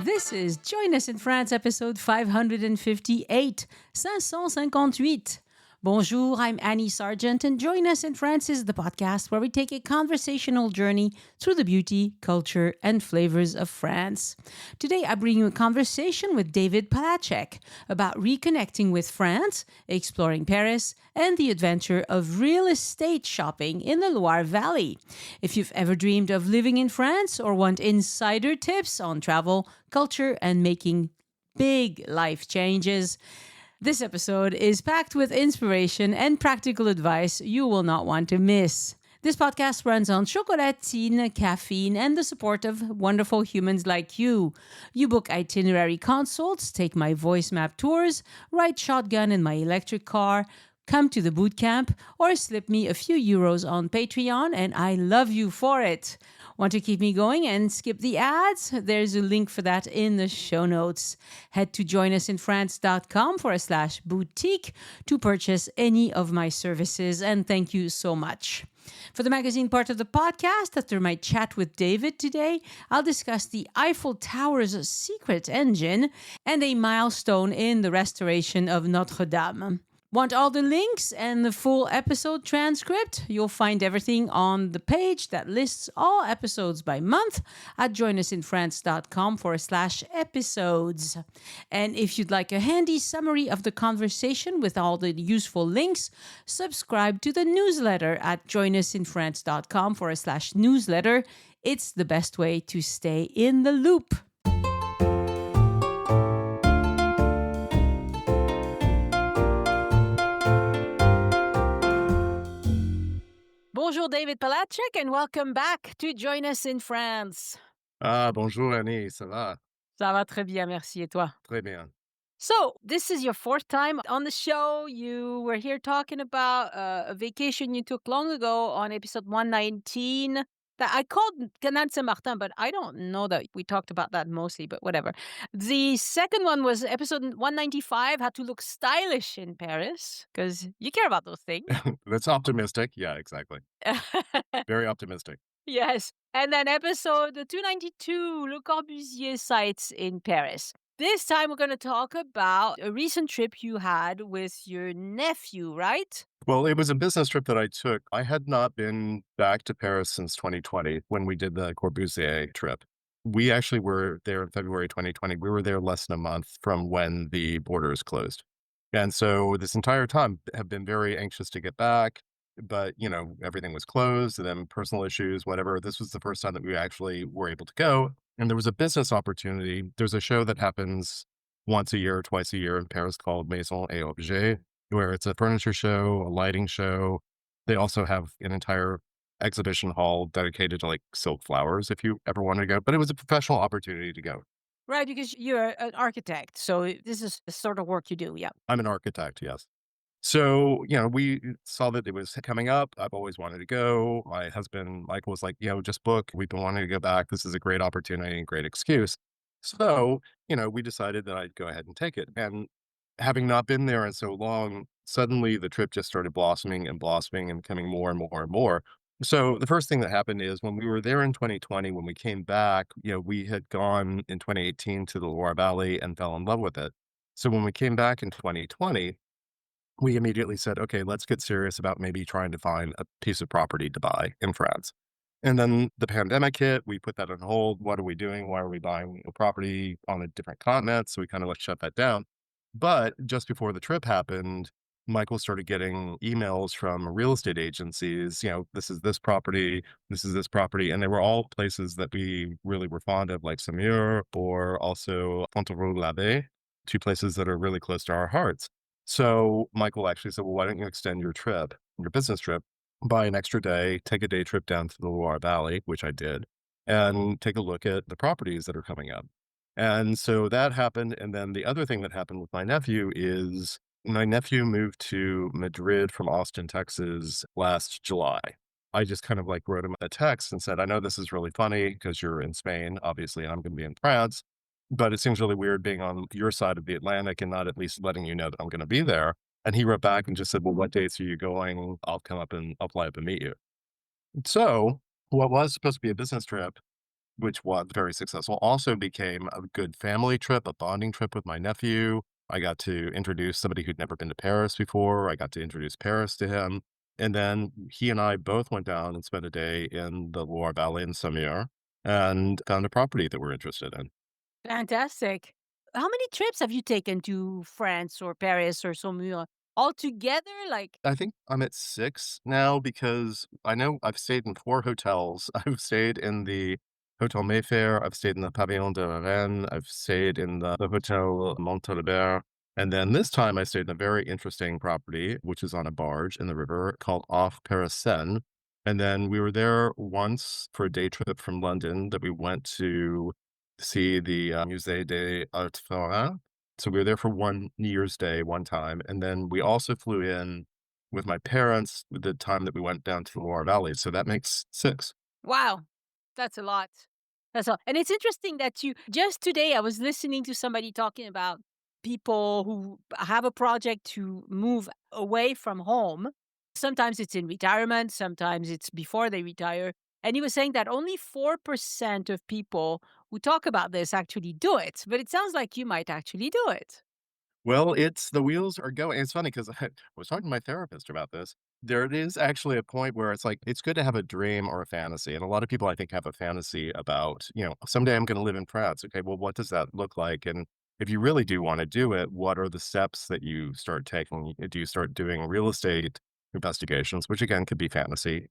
This is Join Us in France, episode 558, 558. Bonjour, I'm Annie Sargent, and Join Us in France is the podcast where we take a conversational journey through the beauty, culture, and flavors of France. Today, I bring you a conversation with David Palachek about reconnecting with France, exploring Paris, and the adventure of real estate shopping in the Loire Valley. If you've ever dreamed of living in France or want insider tips on travel, culture, and making big life changes, this episode is packed with inspiration and practical advice you will not want to miss. This podcast runs on chocolatine, caffeine, and the support of wonderful humans like you. You book itinerary consults, take my voice map tours, ride shotgun in my electric car, come to the boot camp, or slip me a few euros on Patreon, and I love you for it. Want to keep me going and skip the ads? There's a link for that in the show notes. Head to joinusinfrance.com/boutique to purchase any of my services, and thank you so much. For the magazine part of the podcast, after my chat with David today, I'll discuss the Eiffel Tower's secret engine and a milestone in the restoration of Notre Dame. Want all the links and the full episode transcript? You'll find everything on the page that lists all episodes by month at joinusinfrance.com/episodes. And if you'd like a handy summary of the conversation with all the useful links, subscribe to the newsletter at joinusinfrance.com/newsletter. It's the best way to stay in the loop. Bonjour, David Palachek, and welcome back to Join Us in France. Bonjour Annie, ça va? Ça va très bien, merci. Et toi? Très bien. So, this is your fourth time on the show. You were here talking about a vacation you took long ago on episode 119 that I called Candes-Saint-Martin, but I don't know that we talked about that mostly, but whatever. The second one was episode 195, how to look stylish in Paris, because you care about those things. That's optimistic. Yeah, exactly. Very optimistic. Yes. And then episode 292, Le Corbusier sites in Paris. This time we're going to talk about a recent trip you had with your nephew, right? Well, it was a business trip that I took. I had not been back to Paris since 2020 when we did the Corbusier trip. We actually were there in February 2020. We were there less than a month from when the borders closed. And so this entire time have been very anxious to get back, but everything was closed and then personal issues, whatever. This was the first time that we actually were able to go. And there was a business opportunity. There's a show that happens once a year or twice a year in Paris called Maison et Objets, where it's a furniture show, a lighting show. They also have an entire exhibition hall dedicated to like silk flowers if you ever wanted to go. But it was a professional opportunity to go. Right, because you're an architect. So this is the sort of work you do, yeah. I'm an architect, yes. So, we saw that it was coming up. I've always wanted to go. My husband, Michael, was like, just book. We've been wanting to go back. This is a great opportunity and great excuse. So, we decided that I'd go ahead and take it. And having not been there in so long, suddenly the trip just started blossoming and becoming more and more and more. So the first thing that happened is when we were there in 2020, when we came back, we had gone in 2018 to the Loire Valley and fell in love with it. So when we came back in 2020, we immediately said, okay, let's get serious about maybe trying to find a piece of property to buy in France. And then the pandemic hit. We put that on hold. What are we doing? Why are we buying a property on a different continent? So we kind of shut that down. But just before the trip happened, Michael started getting emails from real estate agencies. This is this property, this is this property. And they were all places that we really were fond of, like Saumur or also Fontevraud-l'Abbaye, two places that are really close to our hearts. So Michael actually said, well, why don't you extend your trip, your business trip, buy an extra day, take a day trip down to the Loire Valley, which I did, and take a look at the properties that are coming up. And so that happened. And then the other thing that happened with my nephew is my nephew moved to Madrid from Austin, Texas last July. I just kind of wrote him a text and said, I know this is really funny because you're in Spain, obviously, and I'm going to be in France. But it seems really weird being on your side of the Atlantic and not at least letting you know that I'm going to be there. And he wrote back and just said, well, what dates are you going? I'll come up and I'll fly up and meet you. So what was supposed to be a business trip which was very successful. Also became a good family trip, a bonding trip with my nephew. I got to introduce somebody who'd never been to Paris before. I got to introduce Paris to him. And then he and I both went down and spent a day in the Loire Valley in Saumur and found a property that we're interested in. Fantastic. How many trips have you taken to France or Paris or Saumur altogether? Like, I think I'm at 6 now because I know I've stayed in 4 hotels. I've stayed in the Hotel Mayfair, I've stayed in the Pavillon de Rennes, I've stayed in the Hotel Montauban, and then this time I stayed in a very interesting property, which is on a barge in the river called Off Paris Seine, and then we were there once for a day trip from London that we went to see the, Musée des Arts Forains, so we were there for one New Year's Day one time, and then we also flew in with my parents the time that we went down to the Loire Valley, so that makes 6. wow, that's a lot. That's all. And it's interesting that you just today I was listening to somebody talking about people who have a project to move away from home. Sometimes it's in retirement, sometimes it's before they retire. And he was saying that only 4% of people who talk about this actually do it. But it sounds like you might actually do it. Well, it's the wheels are going. It's funny because I was talking to my therapist about this. There it is actually a point where it's like, it's good to have a dream or a fantasy. And a lot of people, I think, have a fantasy about, someday I'm going to live in France. Okay, well, what does that look like? And if you really do want to do it, what are the steps that you start taking? Do you start doing real estate investigations, which again could be fantasy?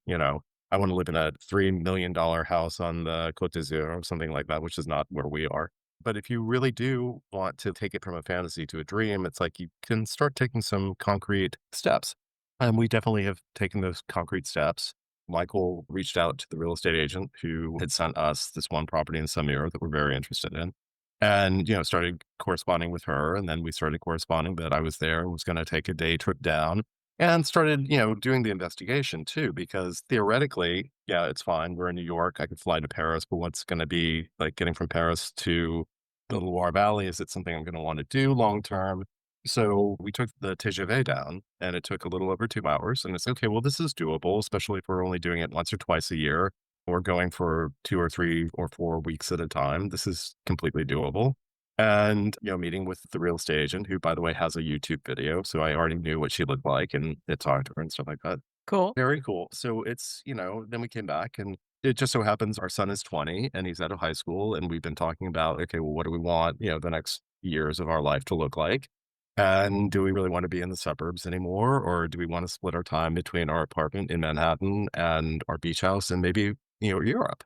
I want to live in a $3 million house on the Côte d'Azur or something like that, which is not where we are. But if you really do want to take it from a fantasy to a dream, it's like you can start taking some concrete steps. And we definitely have taken those concrete steps. Michael reached out to the real estate agent who had sent us this one property in Saumur that we're very interested in. And, started corresponding with her. And then we started corresponding that I was there, was going to take a day trip down and started, doing the investigation too, because theoretically, yeah, it's fine. We're in New York. I could fly to Paris, but what's going to be like getting from Paris to the Loire Valley? Is it something I'm going to want to do long term? So we took the TGV down and it took a little over 2 hours. And it's okay, well, this is doable, especially if we're only doing it once or twice a year or going for 2 or 3 or 4 weeks at a time. This is completely doable. And, meeting with the real estate agent, who, by the way, has a YouTube video. So I already knew what she looked like and it talked to her and stuff like that. Cool. Very cool. So it's, then we came back and it just so happens our son is 20 and he's out of high school. And we've been talking about, okay, well, what do we want, the next years of our life to look like? And do we really want to be in the suburbs anymore? Or do we want to split our time between our apartment in Manhattan and our beach house and maybe, Europe?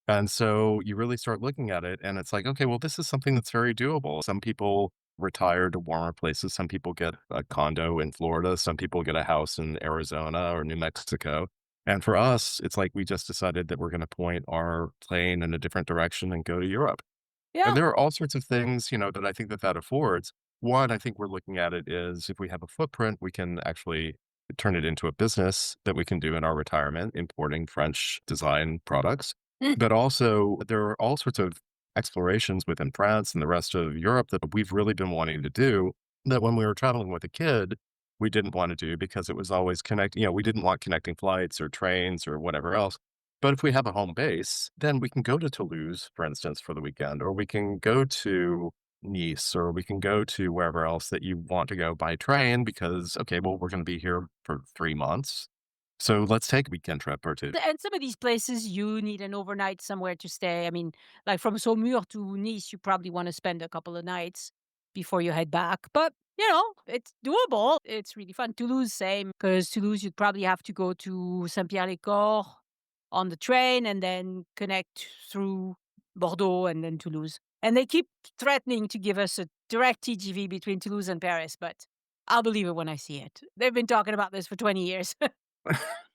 And so you really start looking at it and it's like, okay, well, this is something that's very doable. Some people retire to warmer places. Some people get a condo in Florida. Some people get a house in Arizona or New Mexico. And for us, it's like we just decided that we're going to point our plane in a different direction and go to Europe. And Yeah. there are all sorts of things, that I think that affords. One, I think we're looking at it is if we have a footprint, we can actually turn it into a business that we can do in our retirement, importing French design products. Mm. But also, there are all sorts of explorations within France and the rest of Europe that we've really been wanting to do that when we were traveling with a kid, we didn't want to do because it was always we didn't want connecting flights or trains or whatever else. But if we have a home base, then we can go to Toulouse, for instance, for the weekend, or we can go to Nice, or we can go to wherever else that you want to go by train because, okay, well, we're going to be here for 3 months. So let's take a weekend trip or two. And some of these places, you need an overnight somewhere to stay. I mean, like from Saumur to Nice, you probably want to spend a couple of nights before you head back. But, it's doable. It's really fun. Toulouse, same. Because Toulouse, you'd probably have to go to Saint-Pierre-les-Corps on the train and then connect through Bordeaux and then Toulouse. And they keep threatening to give us a direct TGV between Toulouse and Paris, but I'll believe it when I see it. They've been talking about this for 20 years.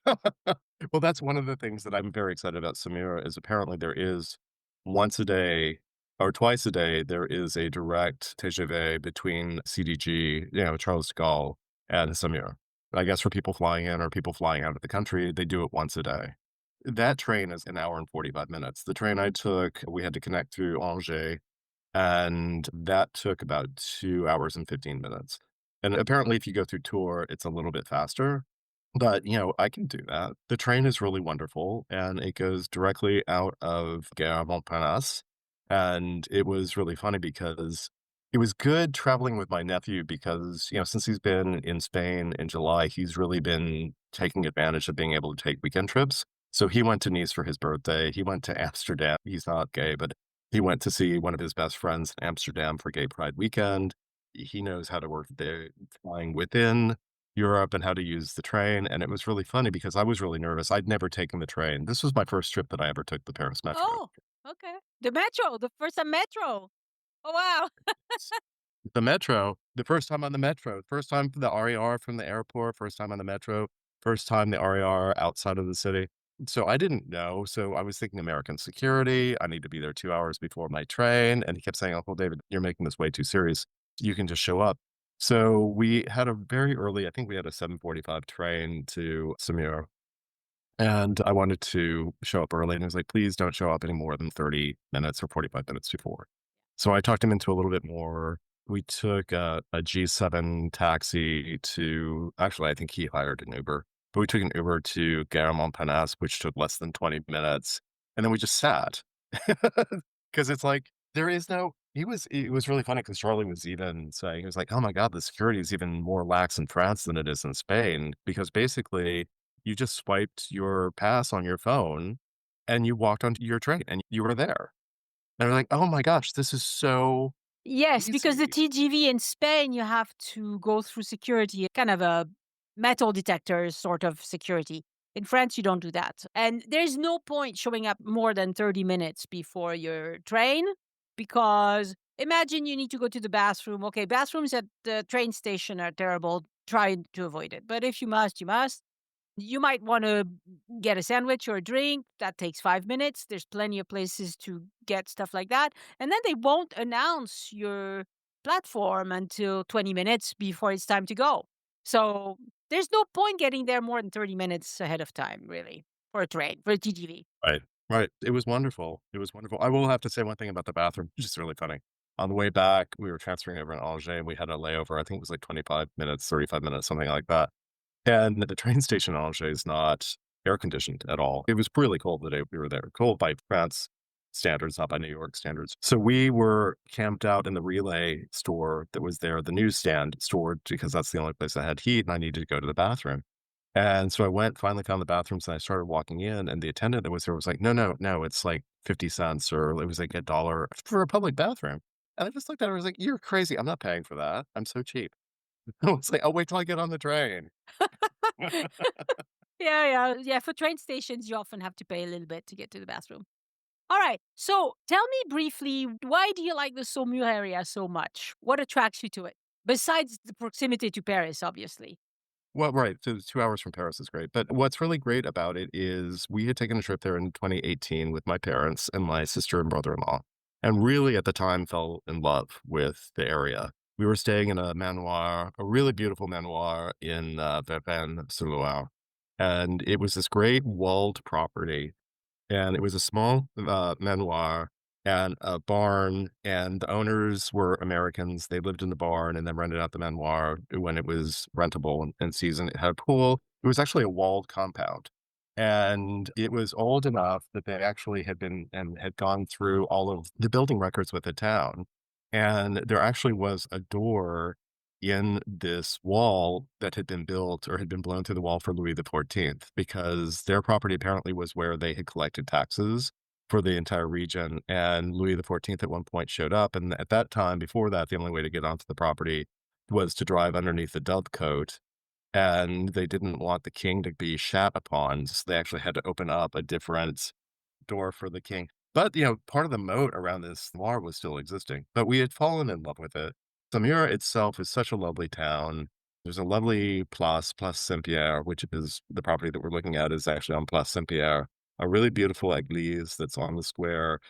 Well, that's one of the things that I'm very excited about Samira is apparently there is once a day or twice a day, there is a direct TGV between CDG, Charles de Gaulle and Samir. I guess for people flying in or people flying out of the country, they do it once a day. That train is an hour and 45 minutes. The train I took, we had to connect through Angers, and that took about 2 hours and 15 minutes. And apparently, if you go through Tours, it's a little bit faster. But, I can do that. The train is really wonderful, and it goes directly out of Gare Montparnasse, and it was really funny because it was good traveling with my nephew because, since he's been in Spain in July, he's really been taking advantage of being able to take weekend trips. So he went to Nice for his birthday. He went to Amsterdam. He's not gay, but he went to see one of his best friends in Amsterdam for Gay Pride weekend. He knows how to work the flying within Europe and how to use the train, and it was really funny because I was really nervous. I'd never taken the train. This was my first trip that I ever took the Paris Metro. Oh, okay. The metro, the first time metro. Oh, wow. S The metro, the first time on the metro, first time for the RER from the airport, first time on the metro, first time the RER outside of the city. So I didn't know, so I was thinking American security, I need to be there 2 hours before my train, and he kept saying, "Uncle David, you're making this way too serious. You can just show up." So we had a very early I think we had a 7:45 train to Saumur. And I wanted to show up early, and he was like, "Please don't show up any more than 30 minutes or 45 minutes before." So I talked him into a little bit more. We took a G7 taxi to actually, I think he hired an Uber, but we took an Uber to Gare Montparnasse, which took less than 20 minutes, and then we just sat. Because it's like, there is no it was really funny because Charlie was even saying, he was like, "Oh my god, the security is even more lax in France than it is in Spain," because basically you just swiped your pass on your phone and you walked onto your train and you were there. And I'm like, "Oh my gosh, this is so Yes, because the easy." TGV in Spain, you have to go through security, kind of a metal detector sort of security. In France, you don't do that. And there's no point showing up more than 30 minutes before your train because imagine you need to go to the bathroom. Okay, bathrooms at the train station are terrible. Try to avoid it. But if you must, you must. You might want to get a sandwich or a drink. That takes 5 minutes. There's plenty of places to get stuff like that. And then they won't announce your platform until 20 minutes before it's time to go. So there's no point getting there more than 30 minutes ahead of time, really, for a train, for a TGV. Right, right. It was wonderful. It was wonderful. I will have to say one thing about the bathroom, which is really funny. On the way back, we were transferring over in Alger, and we had a layover. I think it was like 25 minutes, 35 minutes, something like that. And the train station in Alger is not air conditioned at all. It was really cold the day we were there, cold by France standards, not by New York standards. So we were camped out in the relay store that was there, the newsstand store, because that's the only place that had heat, and I needed to go to the bathroom. And so I went, finally found the bathrooms, and I started walking in, and the attendant that was there was like, "No, no, no, it's like 50 cents," or it was like $1 for a public bathroom. And I just looked at her, I was like, "You're crazy. I'm not paying for that. I'm so cheap." I was like, "I'll wait till I get on the train." Yeah, yeah, yeah. For train stations, you often have to pay a little bit to get to the bathroom. All right. So tell me briefly, why do you like the Saumur area so much? What attracts you to it? Besides the proximity to Paris, obviously. Well, right, so 2 hours from Paris is great, but what's really great about it is we had taken a trip there in 2018 with my parents and my sister and brother-in-law, and really at the time fell in love with the area. We were staying in a manoir, a really beautiful manoir in, Verpennes-sur-Loire, and it was this great walled property, and it was a small, manoir and a barn, and the owners were Americans. They lived in the barn and then rented out the manoir when it was rentable in season. It had a pool. It was actually a walled compound, and it was old enough that they actually had been and had gone through all of the building records with the town, and there actually was a door in this wall that had been built or had been blown through the wall for Louis XIV because their property apparently was where they had collected taxes for the entire region. And Louis XIV at one point showed up. And at that time, before that, the only way to get onto the property was to drive underneath the dovecote. And they didn't want the king to be shat upon. So they actually had to open up a different door for the king. But, part of the moat around this noir was still existing, but we had fallen in love with it. Saumur itself is such a lovely town. There's a lovely Place Saint-Pierre, which is the property that we're looking at is actually on Place Saint-Pierre, a really beautiful église that's on the square.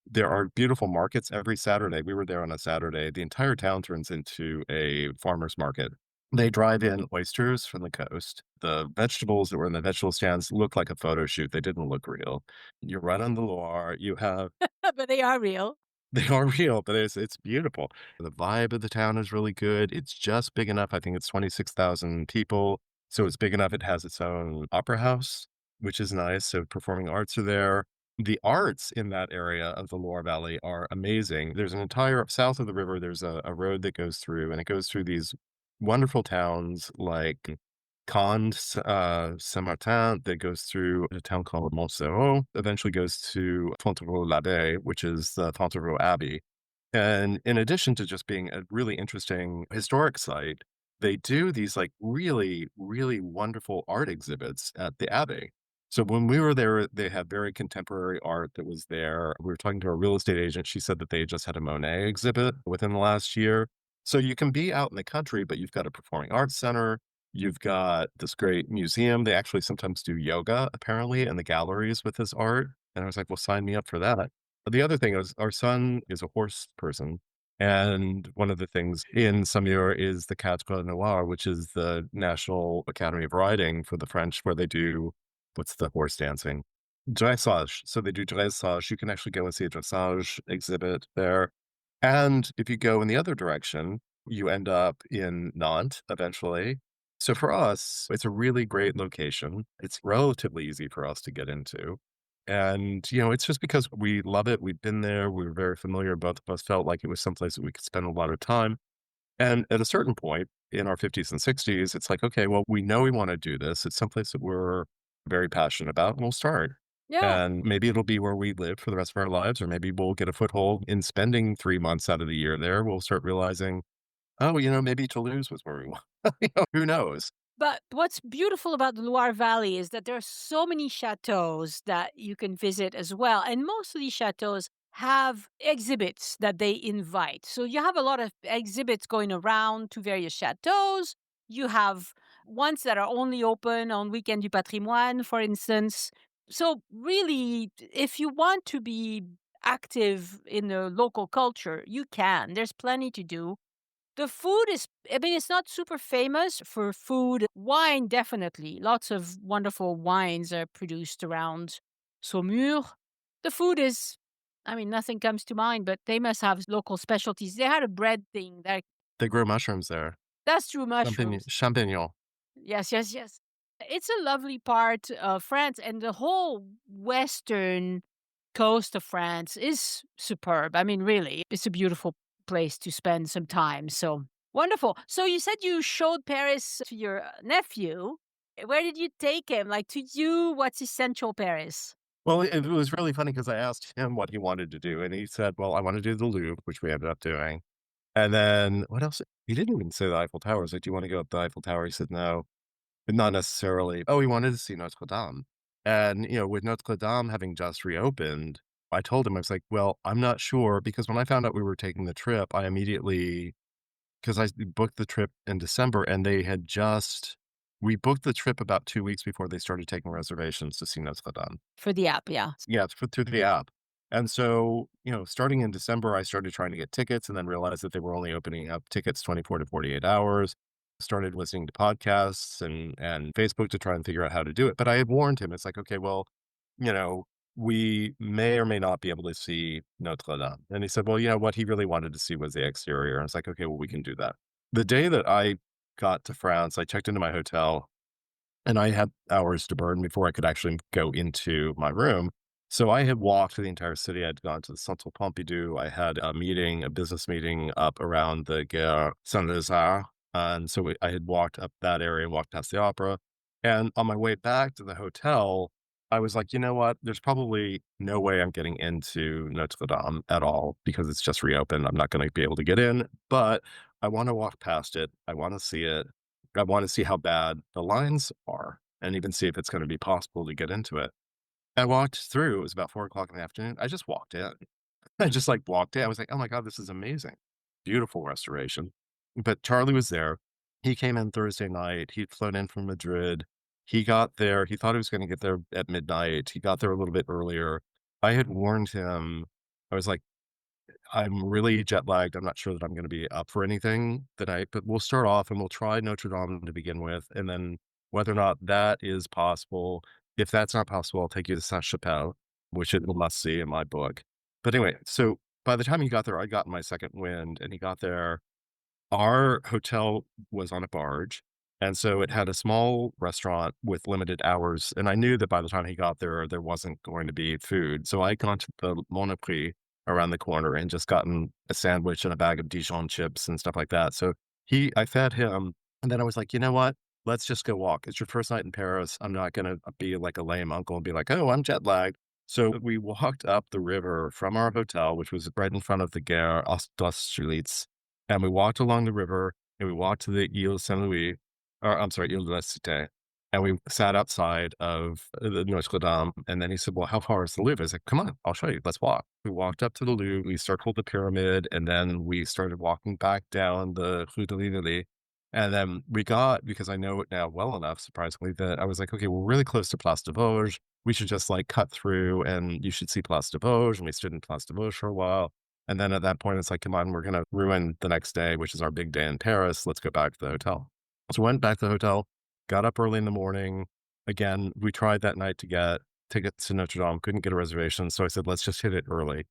There are beautiful markets every Saturday. We were there on a Saturday. The entire town turns into a farmer's market. They drive in oysters from the coast. The vegetables that were in the vegetable stands look like a photo shoot. They didn't look real. You're right on the Loire. You have But they are real. they are real, but it's beautiful. The vibe of the town is really good. It's just big enough. I think it's 26,000 people. So it's big enough, it has its own opera house, which is nice. So performing arts are there. The arts in that area of the Loire Valley are amazing. There's an entire south of the river, there's a road that goes through, and it goes through these wonderful towns like Saint-Martin, that goes through a town called Montsoreau, eventually goes to Fontevraud-l'Abbaye, which is the Fontevraud-Abbey. And in addition to just being a really interesting historic site, they do these like really, really wonderful art exhibits at the Abbey. So when we were there, they had very contemporary art that was there. We were talking to a real estate agent. She said that they just had a Monet exhibit within the last year. So you can be out in the country, but you've got a performing arts center. You've got this great museum. They actually sometimes do yoga, apparently, in the galleries with this art. And I was like, well, sign me up for that. But the other thing is our son is a horse person, and one of the things in Saumur is the Cadre Noir, which is the National Academy of Riding for the French, where they do what's the horse dancing? Dressage. So they do dressage. You can actually go and see a dressage exhibit there. And if you go in the other direction, you end up in Nantes eventually. So for us, it's a really great location. It's relatively easy for us to get into. And, it's just because we love it. We've been there. We were very familiar. Both of us felt like it was someplace that we could spend a lot of time. And at a certain point in our 50s and 60s, it's like, okay, well, we know we want to do this. It's someplace that we're very passionate about, and we'll start. Yeah. And maybe it'll be where we live for the rest of our lives, or maybe we'll get a foothold in spending 3 months out of the year there. We'll start realizing, oh, maybe Toulouse was where we want. Who knows? But what's beautiful about the Loire Valley is that there are so many chateaux that you can visit as well. And most of these chateaux have exhibits that they invite. So you have a lot of exhibits going around to various chateaux. You have ones that are only open on Weekend du Patrimoine, for instance. So, really, if you want to be active in the local culture, you can. There's plenty to do. The food is, I mean, it's not super famous for food. Wine, definitely. Lots of wonderful wines are produced around Saumur. The food is, I mean, nothing comes to mind, but they must have local specialties. They had a bread thing that They grow mushrooms there. that's true mushrooms. Champignon. Yes, yes, yes. It's a lovely part of France, and the whole western coast of France is superb. I mean, really, it's a beautiful place to spend some time. So wonderful. So you said you showed Paris to your nephew. Where did you take him? Like, to you, what's essential Paris? Well, it was really funny because I asked him what he wanted to do, and he said, "Well, I want to do the Louvre," which we ended up doing. And then what else? He didn't even say the Eiffel Tower. I was like, "Do you want to go up the Eiffel Tower?" He said, "No, but not necessarily." Oh, he wanted to see Notre Dame. And, with Notre Dame having just reopened, I told him, I was like, "Well, I'm not sure," because when I found out we were taking the trip, I immediately, because I booked the trip in December, and we booked the trip about 2 weeks before they started taking reservations to see Notre Dame. For the app, yeah. Yeah, through the app. And so, starting in December, I started trying to get tickets and then realized that they were only opening up tickets 24 to 48 hours. Started listening to podcasts and Facebook to try and figure out how to do it. But I had warned him. It's like, okay, well, you know, we may or may not be able to see Notre Dame. And he said, well, what he really wanted to see was the exterior. And I was like, okay, well, we can do that. The day that I got to France, I checked into my hotel and I had hours to burn before I could actually go into my room. So I had walked the entire city. I'd gone to the Centre Pompidou. I had a business meeting up around the Gare Saint-Lazare. And so I had walked up that area and walked past the opera. And on my way back to the hotel, I was like, you know what? There's probably no way I'm getting into Notre Dame at all because it's just reopened. I'm not going to be able to get in, but I want to walk past it. I want to see it. I want to see how bad the lines are and even see if it's going to be possible to get into it. I walked through. It was about 4 o'clock in the afternoon. I just walked in. I just like walked in. I was like, oh my God, this is amazing. Beautiful restoration. But Charlie was there. He came in Thursday night. He'd flown in from Madrid. He got there. He thought he was going to get there at midnight. He got there a little bit earlier. I had warned him. I was like, I'm really jet lagged. I'm not sure that I'm going to be up for anything tonight, but we'll start off and we'll try Notre Dame to begin with. And then whether or not that is possible, if that's not possible, I'll take you to Saint Chapelle, which is a must see in my book. But anyway, so by the time he got there, I got my second wind and he got there. Our hotel was on a barge And so it had a small restaurant with limited hours. And I knew that by the time he got there, there wasn't going to be food. So I gone to the Monoprix around the corner and just gotten a sandwich and a bag of Dijon chips and stuff like that. So I fed him. And then I was like, you know what? Let's just go walk. It's your first night in Paris. I'm not going to be like a lame uncle and be like, oh, I'm jet lagged. So we walked up the river from our hotel, which was right in front of the Gare d'Austerlitz. And we walked along the river and we walked to the Ile Saint Louis, or I'm sorry, Ile de la Cité. And we sat outside of the Notre Dame. And then he said, well, how far is the Louvre? I was like, come on, I'll show you. Let's walk. We walked up to the Louvre. We circled the pyramid. And then we started walking back down the Rue de Rivoli. And then we got, because I know it now well enough, surprisingly, that I was like, okay, we're really close to Place de Vosges. We should just like cut through and you should see Place de Vosges. And we stood in Place de Vosges for a while. And then at that point, it's like, come on, we're going to ruin the next day, which is our big day in Paris. Let's go back to the hotel. So went back to the hotel, got up early in the morning. Again, we tried that night to get tickets to Notre Dame, couldn't get a reservation. So I said, let's just hit it early.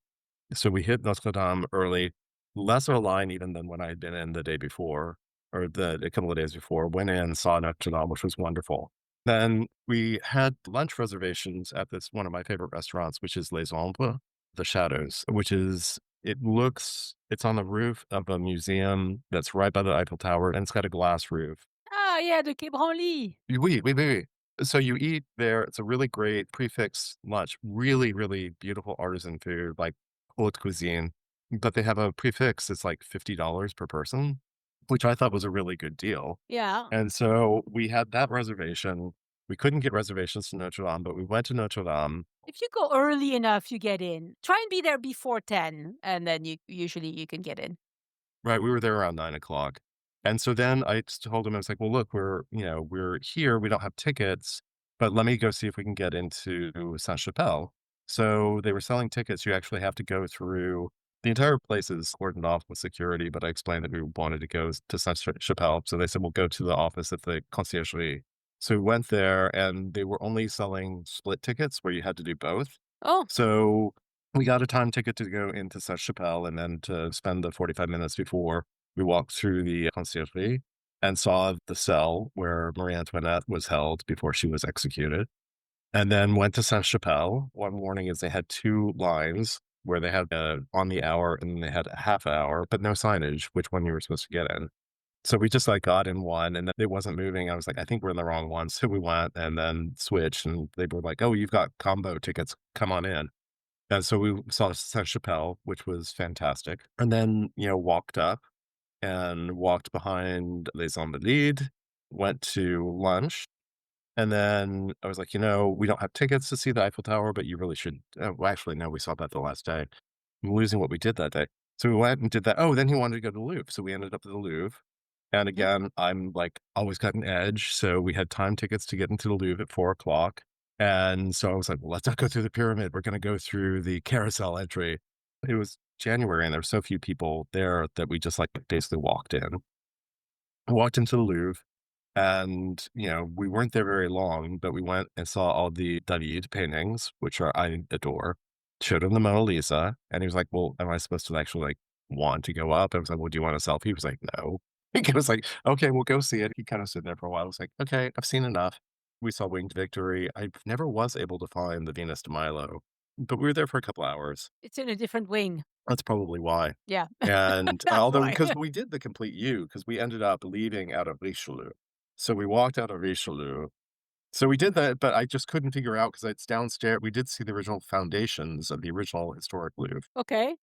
So we hit Notre Dame early, less of a line even than when I had been in the day before or a couple of days before. Went in, saw Notre Dame, which was wonderful. Then we had lunch reservations at this one of my favorite restaurants, which is Les Ombres, the Shadows, which is it's on the roof of a museum that's right by the Eiffel Tower, and it's got a glass roof. Ah, yeah, the Quai Branly. Oui, oui, oui, oui. So you eat there. It's a really great prefix lunch, really, really beautiful artisan food, like haute cuisine. But they have a prefix. It's like $50 per person, which I thought was a really good deal. Yeah. And so we had that reservation. We couldn't get reservations to Notre Dame, but we went to Notre Dame. If you go early enough, you get in. Try and be there before 10, and then you can get in. Right, we were there around 9 o'clock. And so then I just told him, I was like, "Well, look, we're here, we don't have tickets, but let me go see if we can get into Sainte-Chapelle." So they were selling tickets. You actually have to go through the entire place is cordoned off with security, but I explained that we wanted to go to Sainte-Chapelle. So they said, "We'll go to the office at the conciergerie." So we went there and they were only selling split tickets where you had to do both. Oh, So we got a time ticket to go into Sainte-Chapelle and then to spend the 45 minutes before we walked through the conciergerie and saw the cell where Marie Antoinette was held before she was executed. And then went to Sainte-Chapelle. One morning is they had two lines where they had on the hour and they had a half hour, but no signage which one you were supposed to get in. So we just like got in one and then it wasn't moving. I was like, I think we're in the wrong one. So we went and then switched and they were like, oh, you've got combo tickets. Come on in. And so we saw Sainte-Chapelle, which was fantastic, and then, walked up and walked behind Les Invalides, went to lunch, and then I was like, "We don't have tickets to see the Eiffel Tower, but you really should." Well, actually, no, we saw that the last day. I'm losing what we did that day. So we went and did that. Oh, then he wanted to go to the Louvre, so we ended up at the Louvre. And mhm. again, I'm like always got an edge, so we had time tickets to get into the Louvre at 4 o'clock. And so I was like, well, let's not go through the pyramid. We're going to go through the carousel entry. It was January and there were so few people there that we just like basically walked in. I walked into the Louvre and, we weren't there very long, but we went and saw all the David paintings, which I adore. Showed him the Mona Lisa. And he was like, well, am I supposed to actually like want to go up? I was like, well, do you want a selfie? He was like, no. He was like, okay, we'll go see it. He kind of stood there for a while. I was like, okay, I've seen enough. We saw Winged Victory. I never was able to find the Venus de Milo, but we were there for a couple hours. It's in a different wing. That's probably why. Yeah, And that's although, why. because we did the complete U, because we ended up leaving out of Richelieu. So we walked out of Richelieu. So we did that, but I just couldn't figure out because it's downstairs. We did see the original foundations of the original historic Louvre. Okay.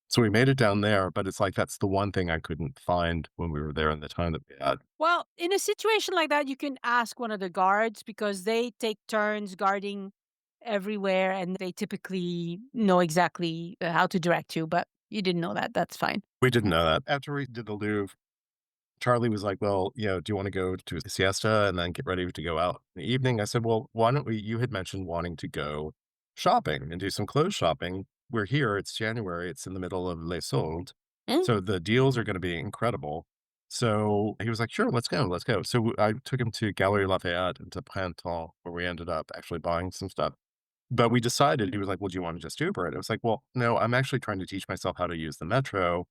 So we made it down there, but it's like that's the one thing I couldn't find when we were there in the time that we had. Well, in a situation like that, you can ask one of the guards because they take turns guarding everywhere and they typically know exactly how to direct you, but you didn't know that. That's fine. We didn't know that. After we did the Louvre, Charlie was like, well, do you want to go to a siesta and then get ready to go out in the evening? I said, well, why don't we? You had mentioned wanting to go shopping and do some clothes shopping. We're here. It's January. It's in the middle of Les Soldes. Mm, So the deals are going to be incredible. So he was like, sure, let's go. Let's go. So I took him to Galerie Lafayette and to Printemps, where we ended up actually buying some stuff. But we decided, he was like, well, do you want to just Uber it? I was like, well, no, I'm actually trying to teach myself how to use the metro.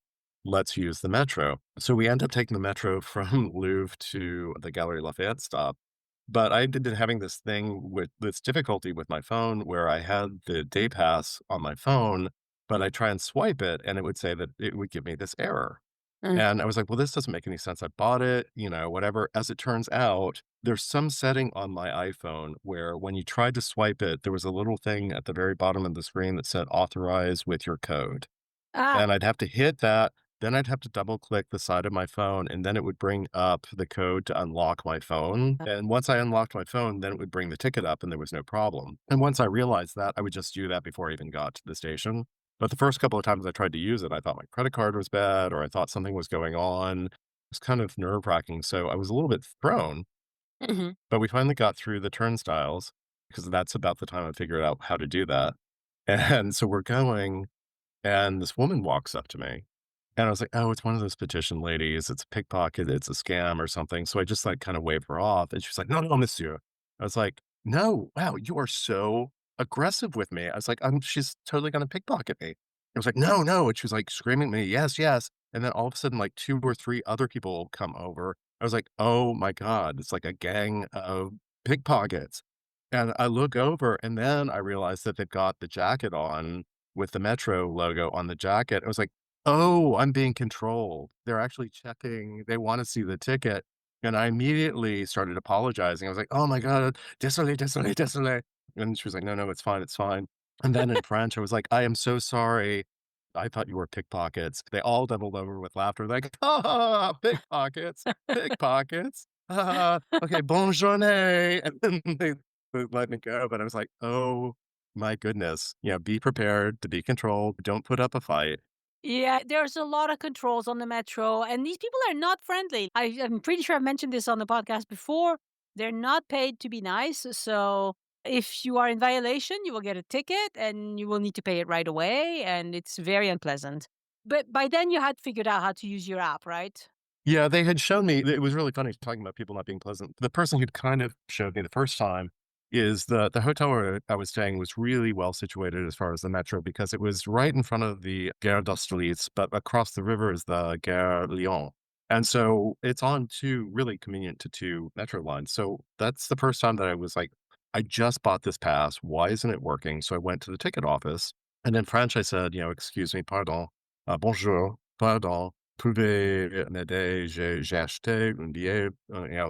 let's use the metro. So we end up taking the metro from Louvre to the Galerie Lafayette stop. But I ended up having this thing with this difficulty with my phone where I had the day pass on my phone, but I try and swipe it and it would say that it would give me this error. Mm. And I was like, well, this doesn't make any sense. I bought it, whatever. As it turns out, there's some setting on my iPhone where when you tried to swipe it, there was a little thing at the very bottom of the screen that said authorize with your code. Ah. And I'd have to hit that, then I'd have to double click the side of my phone, and then it would bring up the code to unlock my phone, and once I unlocked my phone, then it would bring the ticket up and there was no problem, and once I realized that, I would just do that before I even got to the station, but the first couple of times I tried to use it, I thought my credit card was bad, or I thought something was going on. It was kind of nerve-wracking, so I was a little bit thrown, Mhm. but we finally got through the turnstiles, because that's about the time I figured out how to do that, and so we're going, and this woman walks up to me, and I was like, "Oh, it's one of those petition ladies. It's a pickpocket. It's a scam or something." So I just like kind of waved her off, and she's like, "No, no, monsieur." I was like, "No, wow, you are so aggressive with me." I was like, she's totally gonna pickpocket me." I was like, "No, no," and she was like screaming at me, "Yes, yes." And then all of a sudden, like 2 or 3 other people come over. I was like, "Oh my God, it's like a gang of pickpockets." And I look over, and then I realized that they've got the jacket on with the Metro logo on the jacket. I was like, "Oh, I'm being controlled. They're actually checking. They wanna see the ticket." And I immediately started apologizing. I was like, "Oh my god, désolé, désolé, désolé." And she was like, "No, no, it's fine, it's fine." And then in French, I was like, "I am so sorry. I thought you were pickpockets." They all doubled over with laughter, like, "Ha ha, pickpockets, pickpockets. Ha okay, bonne journée." And then they let me go, but I was like, "Oh my goodness." Be prepared to be controlled. Don't put up a fight. Yeah, there's a lot of controls on the metro, and these people are not friendly. I'm pretty sure I've mentioned this on the podcast before. They're not paid to be nice. So if you are in violation, you will get a ticket and you will need to pay it right away. And it's very unpleasant. But by then, you had figured out how to use your app, right? Yeah, they had shown me it was really funny talking about people not being pleasant. The person who kind of showed me the first time is the hotel where I was staying was really well situated as far as the metro because it was right in front of the Gare d'Austerlitz, but across the river is the Gare Lyon. And so it's on two really convenient to two metro lines. So that's the first time that I was like, I just bought this pass. Why isn't it working? So I went to the ticket office and in French I said, excuse me, pardon, bonjour, pardon. Pouvez m'aider? J'ai acheté un billet,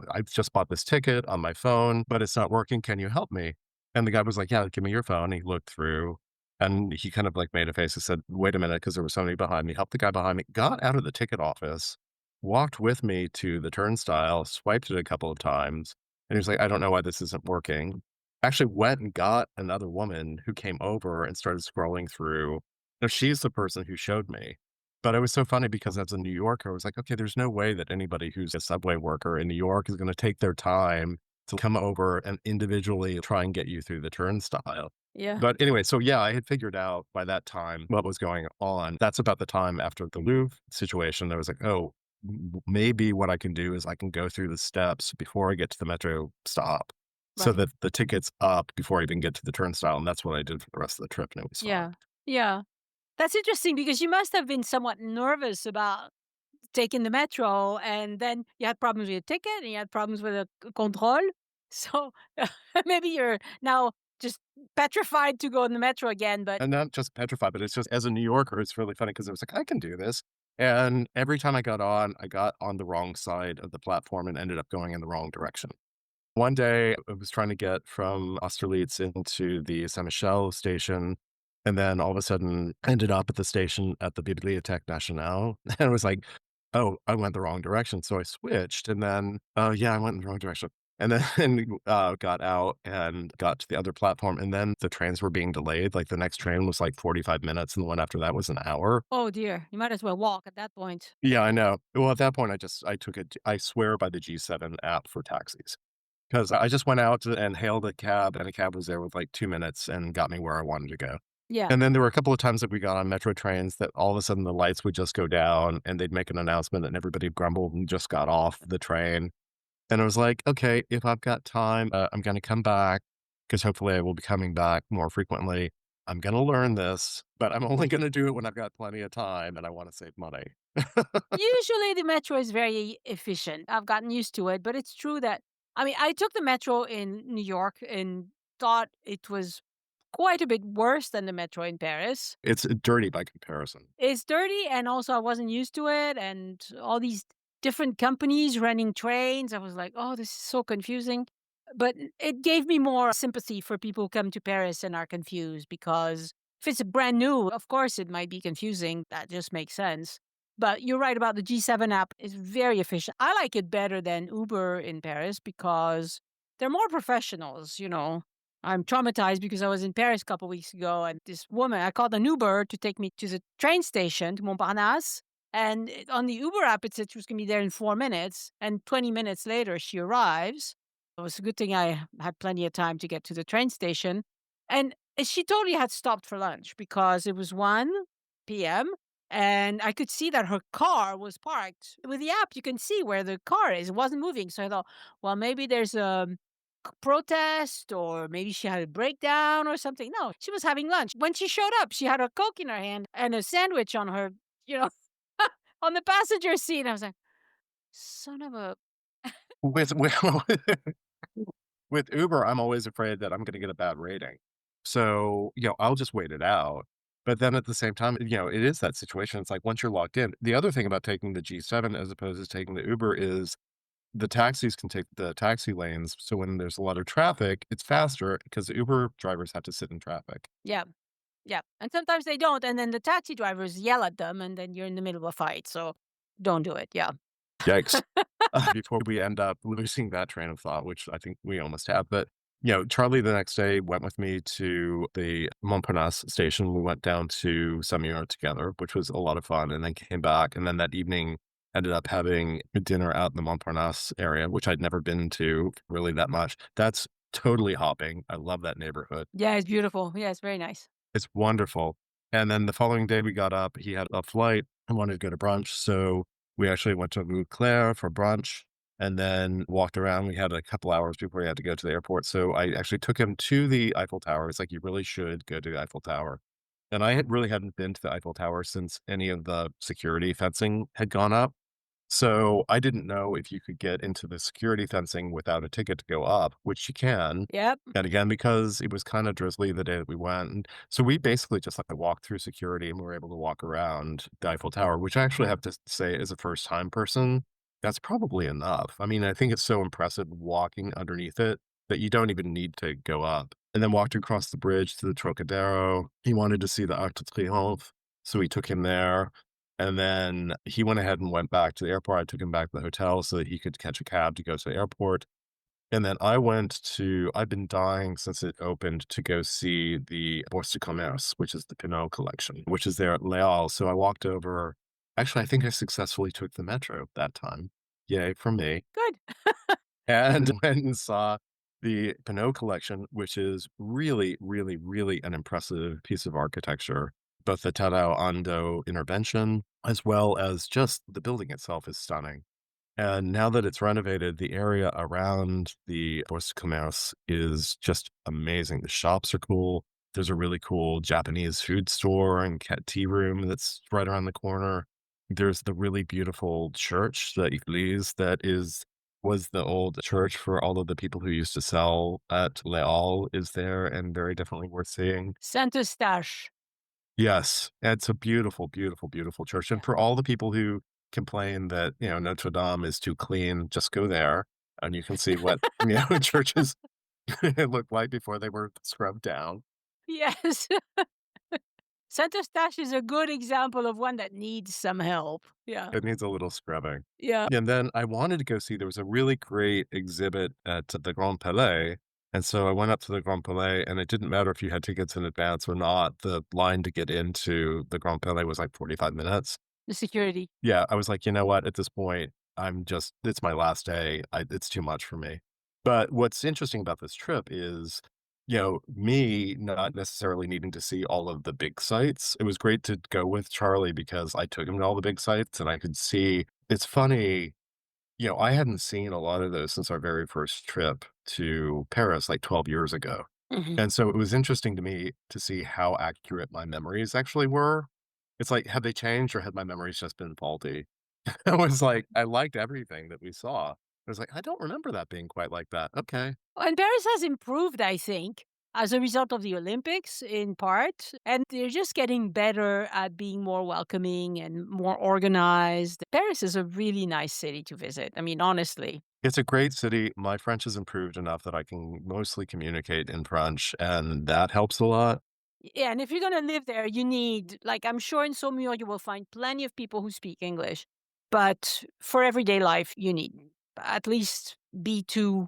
I've just bought this ticket on my phone, but it's not working. Can you help me? And the guy was like, yeah, give me your phone. He looked through and he kind of like made a face and said, wait a minute, because there was somebody behind me, helped the guy behind me, got out of the ticket office, walked with me to the turnstile, swiped it a couple of times. And he was like, I don't know why this isn't working. Actually went and got another woman who came over and started scrolling through. Now, she's the person who showed me. But it was so funny because as a New Yorker, I was like, okay, there's no way that anybody who's a subway worker in New York is going to take their time to come over and individually try and get you through the turnstile. Yeah. But anyway, so yeah, I had figured out by that time what was going on. That's about the time after the Louvre situation. I was like, oh, maybe what I can do is I can go through the steps before I get to the metro stop so Right. that the ticket's up before I even get to the turnstile. And that's what I did for the rest of the trip. And it was fine. Yeah. Yeah. That's interesting because you must have been somewhat nervous about taking the metro, and then you had problems with your ticket, and you had problems with a control. So maybe you're now just petrified to go on the metro again. But And not just petrified, but it's just as a New Yorker, it's really funny because I was like, "I can do this." And every time I got on the wrong side of the platform and ended up going in the wrong direction. One day, I was trying to get from Austerlitz into the Saint-Michel station, and then all of a sudden ended up at the station at the Bibliothèque Nationale, and I was like, "Oh, I went the wrong direction." So I switched, and then, "Oh, yeah, I went in the wrong direction." And then, got out and got to the other platform, and then the trains were being delayed, like, the next train was, like, 45 minutes, and the one after that was an hour. oh dear, you might as well walk at that point. Yeah, I know. Well, at that point, I took it I swear by the G7 app for taxis. 'Cause I just went out and hailed a cab, and a cab was there with, like, 2 minutes and got me where I wanted to go. Yeah. And then there were a couple of times that we got on metro trains that all of a sudden the lights would just go down, and they'd make an announcement, and everybody grumbled and just got off the train. And I was like, "Okay, if I've got time, I'm gonna come back because hopefully I will be coming back more frequently." I'm going to learn this, but I'm only going to do it when I've got plenty of time and I want to save money. Usually the metro is very efficient. I've gotten used to it, but it's true that I mean, I took the metro in New York and thought it was quite a bit worse than the metro in Paris. It's dirty by comparison. It's dirty, and also I wasn't used to it, and all these different companies running trains. I was like, "Oh, this is so confusing." But it gave me more sympathy for people who come to Paris and are confused because if it's brand new, of course it might be confusing. That just makes sense. But you're right about the G7 app. It's very efficient. I like it better than Uber in Paris because they're more professionals, you know. I'm traumatized because I was in Paris a couple weeks ago and this woman, I called an Uber to take me to the train station to Montparnasse. And on the Uber app, it said she was going to be there in 4 minutes. And 20 minutes later, she arrives. It was a good thing I had plenty of time to get to the train station. And she totally had stopped for lunch because it was 1 p.m. And I could see that her car was parked. With the app, you can see where the car is. It wasn't moving. So I thought, well, maybe there's a protest or maybe she had a breakdown or something. No, she was having lunch. When she showed up, she had a Coke in her hand and a sandwich on her, you know, on the passenger seat. I was like, son of a. With with Uber, I'm always afraid that I'm gonna get a bad rating. So, I'll just wait it out. But then at the same time, it is that situation. It's like once you're locked in. The other thing about taking the G7 as opposed to taking the Uber is the taxis can take the taxi lanes. So when there's a lot of traffic, it's faster because Uber drivers have to sit in traffic. Yeah. Yeah. And sometimes they don't. And then the taxi drivers yell at them and then you're in the middle of a fight. So don't do it. Yeah. Yikes. Before we end up losing that train of thought, which I think we almost have. But, Charlie the next day went with me to the Montparnasse station. We went down to Saumur together, which was a lot of fun, and then came back. And then that evening ended up having a dinner out in the Montparnasse area, which I'd never been to really that much. That's totally hopping. I love that neighborhood. Yeah. It's beautiful. Yeah. It's very nice. It's wonderful. And then the following day we got up, he had a flight and wanted to go to brunch. So we actually went to Rue Claire for brunch and then walked around. We had a couple hours before we had to go to the airport. So I actually took him to the Eiffel Tower. It's like, you really should go to the Eiffel Tower. And I really hadn't been to the Eiffel Tower since any of the security fencing had gone up. So I didn't know if you could get into the security fencing without a ticket to go up, which you can. Yep. And again, because it was kind of drizzly the day that we went. And so we basically just like walked through security and we were able to walk around the Eiffel Tower, which I actually have to say, as a first time person, that's probably enough. I mean, I think it's so impressive walking underneath it that you don't even need to go up. And then walked across the bridge to the Trocadero. He wanted to see the Arc de Triomphe. So we took him there. And then he went ahead and went back to the airport. I took him back to the hotel so that he could catch a cab to go to the airport. And then I've been dying since it opened to go see the Bourse du Commerce, which is the Pinot collection, which is there at Les Halles. So I walked over. Actually, I think I successfully took the metro that time. Yay for me. Good. And went and saw the Pinot collection, which is really, really, really an impressive piece of architecture. Both the Tadao Ando intervention, as well as just the building itself is stunning. And now that it's renovated, the area around the Bourse du Commerce is just amazing. The shops are cool. There's a really cool Japanese food store and cat tea room that's right around the corner. There's the really beautiful church, the Église, was the old church for all of the people who used to sell at Les Halles is there and very definitely worth seeing. Saint Eustache. Yes, it's a beautiful, beautiful, beautiful church. And for all the people who complain that, Notre Dame is too clean, just go there and you can see what, churches looked like before they were scrubbed down. Yes. Saint Eustache is a good example of one that needs some help. Yeah. It needs a little scrubbing. Yeah. And then I wanted to go see, there was a really great exhibit at the Grand Palais. And so I went up to the Grand Palais, and it didn't matter if you had tickets in advance or not. The line to get into the Grand Palais was like 45 minutes. The security. Yeah, I was like, you know what? At this point, it's my last day. It's too much for me. But what's interesting about this trip is, me not necessarily needing to see all of the big sites. It was great to go with Charlie because I took him to all the big sites and I could see. It's funny, I hadn't seen a lot of those since our very first trip to Paris like 12 years ago. Mhm. And so it was interesting to me to see how accurate my memories actually were. It's like, had they changed or had my memories just been faulty? I was like, I liked everything that we saw. I was like, I don't remember that being quite like that. Okay. And Paris has improved, I think, as a result of the Olympics in part. And they're just getting better at being more welcoming and more organized. Paris is a really nice city to visit. I mean, honestly. It's a great city. My French has improved enough that I can mostly communicate in French, and that helps a lot. Yeah, and if you're gonna live there, you need like I'm sure in Saumur you will find plenty of people who speak English, but for everyday life you need at least B2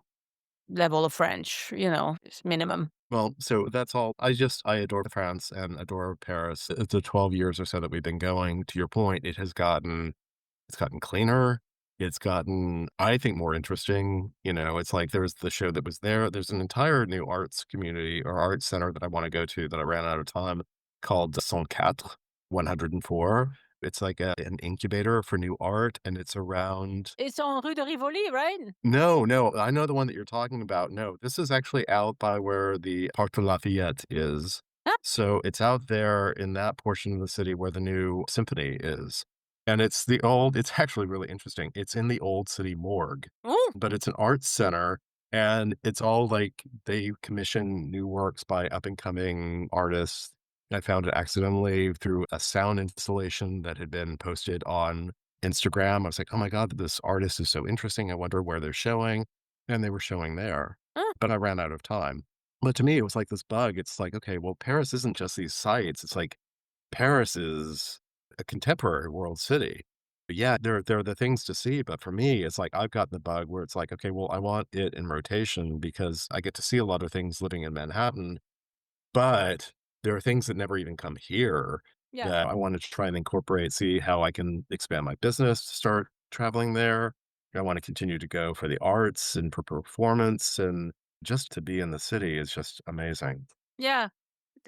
level of French. It's minimum. Well, so that's all. I adore France and adore Paris. It's the 12 years or so that we've been going. To your point, it's gotten cleaner. It's gotten, I think, more interesting. It's like there's the show that was there. There's an entire new arts community or arts center that I want to go to that I ran out of time called 104. It's like an incubator for new art, and it's around. It's on Rue de Rivoli, right? No, no, I know the one that you're talking about. No, this is actually out by where the Parc de Lafayette is. Huh? So it's out there in that portion of the city where the new symphony is. And it's actually really interesting. It's in the old city morgue, Oh, but it's an arts center and it's all like they commission new works by up and coming artists. I found it accidentally through a sound installation that had been posted on Instagram. I was like, "Oh my god, this artist is so interesting. I wonder where they're showing." And they were showing there, huh. but I ran out of time. But to me, it was like this bug. It's like, okay, well, Paris isn't just these sites. It's like Paris is a contemporary world city. But yeah, there are the things to see, but for me, it's like I've gotten the bug where it's like, okay, well, I want it in rotation because I get to see a lot of things living in Manhattan, but there are things that never even come here Yeah. that I wanted to try and incorporate, see how I can expand my business to start traveling there. I want to continue to go for the arts and for performance and just to be in the city is just amazing. Yeah.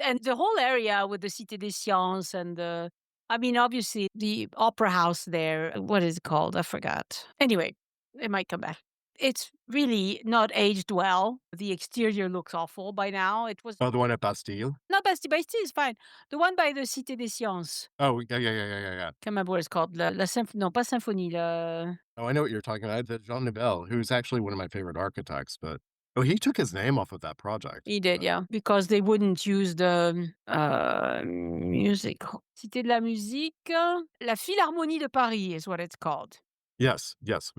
And the whole area with the Cité des Sciences and I mean, obviously the opera house there, what is it called? I forgot. Anyway, it might come back. It's really not aged well. The exterior looks awful by now. It was Oh, the one at Bastille? not Bastille is fine. The one by the Cité des Sciences. Oh, yeah, yeah, yeah, yeah, yeah, yeah. Can't remember what it's called. La non, pas symphonie. Oh, I know what you're talking about. The Jean Nouvel, who's actually one of my favorite architects, but he took his name off of that project. He did, yeah, because they wouldn't use the music. Cité de la musique, la Philharmonie de Paris is what it's called. Yes, yes,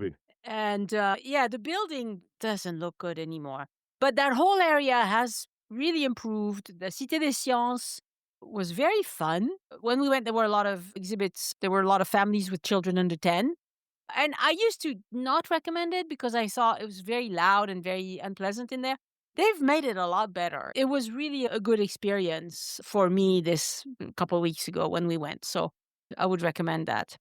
And yeah, the building doesn't look good anymore. But that whole area has really improved. The Cité des Sciences was very fun. When we went, there were a lot of exhibits. There were a lot of families with children under 10. And I used to not recommend it because I saw it was very loud and very unpleasant in there. They've made it a lot better. It was really a good experience for me this couple weeks ago when we went. So I would recommend that.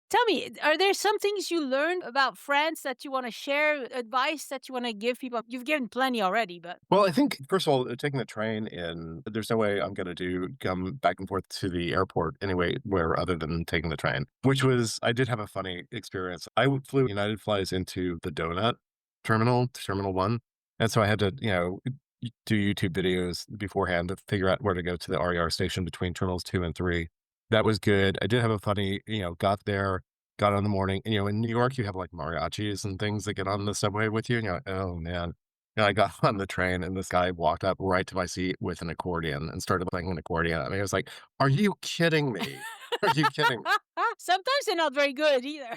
Tell me, are there some things you learned about France that you want to share, advice that you want to give people? You've given plenty already, but Well, I think, first of all, taking the train in, there's no way I'm gonna come back and forth to the airport anyway, where other than taking the train, which was I did have a funny experience. Flew United flies into the donut terminal, Terminal 1, and so I had to, do YouTube videos beforehand to figure out where to go to the RER station between terminals 2 and 3. That was good. I did have a funny, got there, got on in the morning, and, in New York, you have, like, mariachis and things that get on the subway with you, and you're like, "Oh, man." And I got on the train, and this guy walked up right to my seat with an accordion and started playing an accordion, and I was like, "Are you kidding me? Are you kidding me?" sometimes they're not very good either.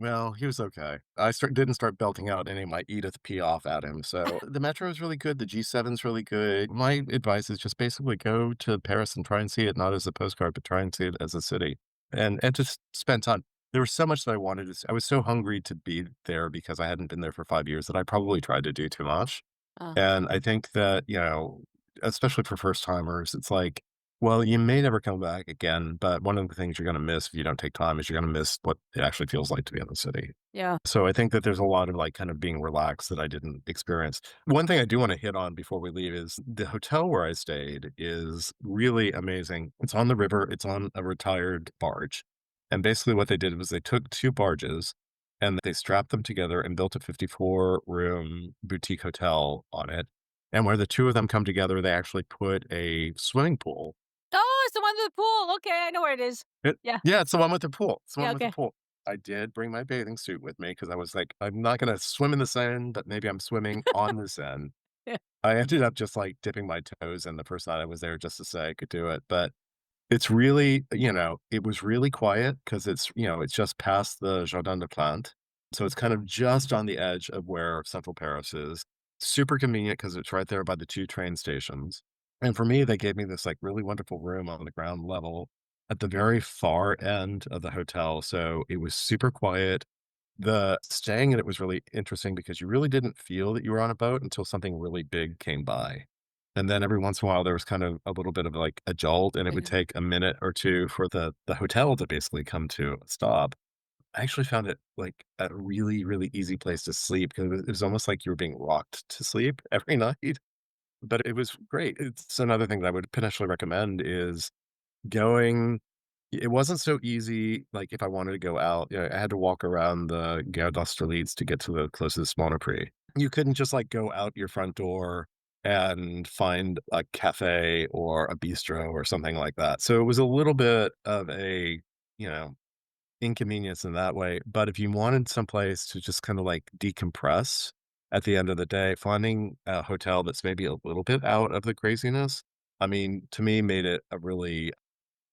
Well, he was okay. Didn't start belting out any of my Edith Piaf at him, so the metro is really good, the G7's really good. My advice is just basically go to Paris and try and see it not as a postcard, but try and see it as a city, and just spend time. There was so much that I wanted to see. I was so hungry to be there because I hadn't been there for 5 years that I probably tried to do too much. Uh, And I think that, especially for first timers, it's like, well, you may never come back again, but one of the things you're going to miss if you don't take time is you're going to miss what it actually feels like to be in the city. yeah. So I think that there's a lot of like kind of being relaxed that I didn't experience. One thing I do want to hit on before we leave is the hotel where I stayed is really amazing. It's on the river, it's on a retired barge. And basically what they did was they took two barges and they strapped them together and built a 54-room boutique hotel on it. And where the two of them come together, they actually put a swimming pool. Oh, it's the one with the pool. Okay, I know where it is. It Yeah. Yeah, it's the one with the pool. It's the Yeah, one with the okay. pool. I did bring my bathing suit with me because I was like, "I'm not gonna swim in the Seine, but maybe I'm swimming on the Seine." Yeah. I ended up just, like, dipping my toes in the first night I was there just to say I could do it, but it's really it was really quiet because it's just past the Jardin des Plantes, so it's kind of just on the edge of where central Paris is. Super convenient because it's right there by the 2 train stations, and for me, they gave me this, like, really wonderful room on the ground level at the very far end of the hotel, so it was super quiet. The staying in it was really interesting because you really didn't feel that you were on a boat until something really big came by. And then every once in a while, there was kind of a little bit of like a jolt, and it would Yeah. take a minute or two for the hotel to basically come to a stop. I actually found it like a really, really easy place to sleep because it was almost like you were being rocked to sleep every night. But it was great. It's another thing that I would potentially recommend is going. It wasn't so easy, like, if I wanted to go out, I had to walk around the Gare d'Austerlitz to get to the closest Monoprix. You couldn't just, like, go out your front door and find a cafe or a bistro or something like that. So it was a little bit of a, you know, inconvenience in that way, but if you wanted someplace to just kinda, like, decompress at the end of the day, finding a hotel that's maybe a little bit out of the craziness, I mean, to me, made it a really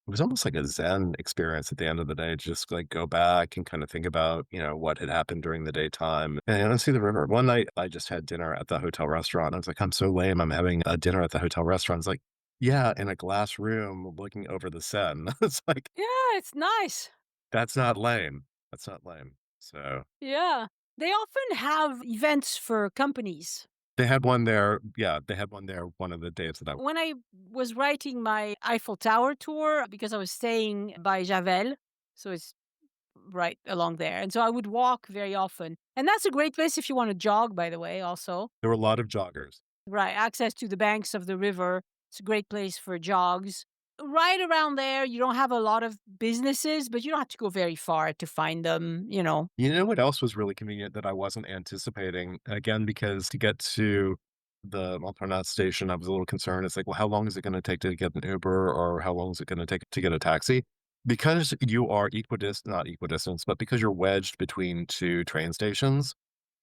it was almost like a Zen experience at the end of the day, just, like, go back and kinda think about, what had happened during the daytime, and see the river. One night, I just had dinner at the hotel restaurant, I was like, "I'm so lame, I'm having a dinner at the hotel restaurant." It's like, "Yeah, in a glass room looking over the Seine." It's like, Yeah, it's nice. that's not lame. That's not lame. So, Yeah. They often have events for companies. they had one there yeah, they had one there one of the days that I When I was writing my Eiffel Tower tour, because I was staying by Javel, so it's right along there. And so I would walk very often. And that's a great place if you want to jog, by the way, also. there were a lot of joggers. Right. Access to the banks of the river. It's a great place for jogs. Right around there, you don't have a lot of businesses, but you don't have to go very far to find them. You know what else was really convenient that I wasn't anticipating? Again, because to get to the Montparnasse station, I was a little concerned. It's like, well, how long is it going to take to get an Uber, or how long is it going to take to get a taxi? Because you are not equidistant, but because you're wedged between 2 train stations,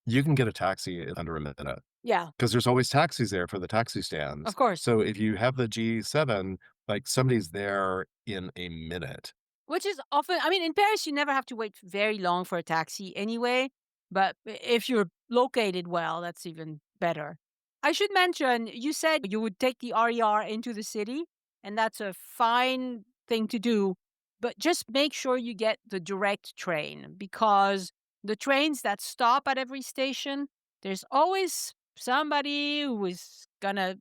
you can get a taxi in under a minute Yeah, because there's always taxis there for the taxi of stands. course. So if you have the G7, like somebody's there in a minute. Which is often, I mean, in Paris, you never have to wait very long for a taxi anyway. But if you're located well, that's even better. I should mention, you said you would take the RER into the city, and that's a fine thing to do. But just make sure you get the direct train because the trains that stop at every station, there's always somebody who is gonna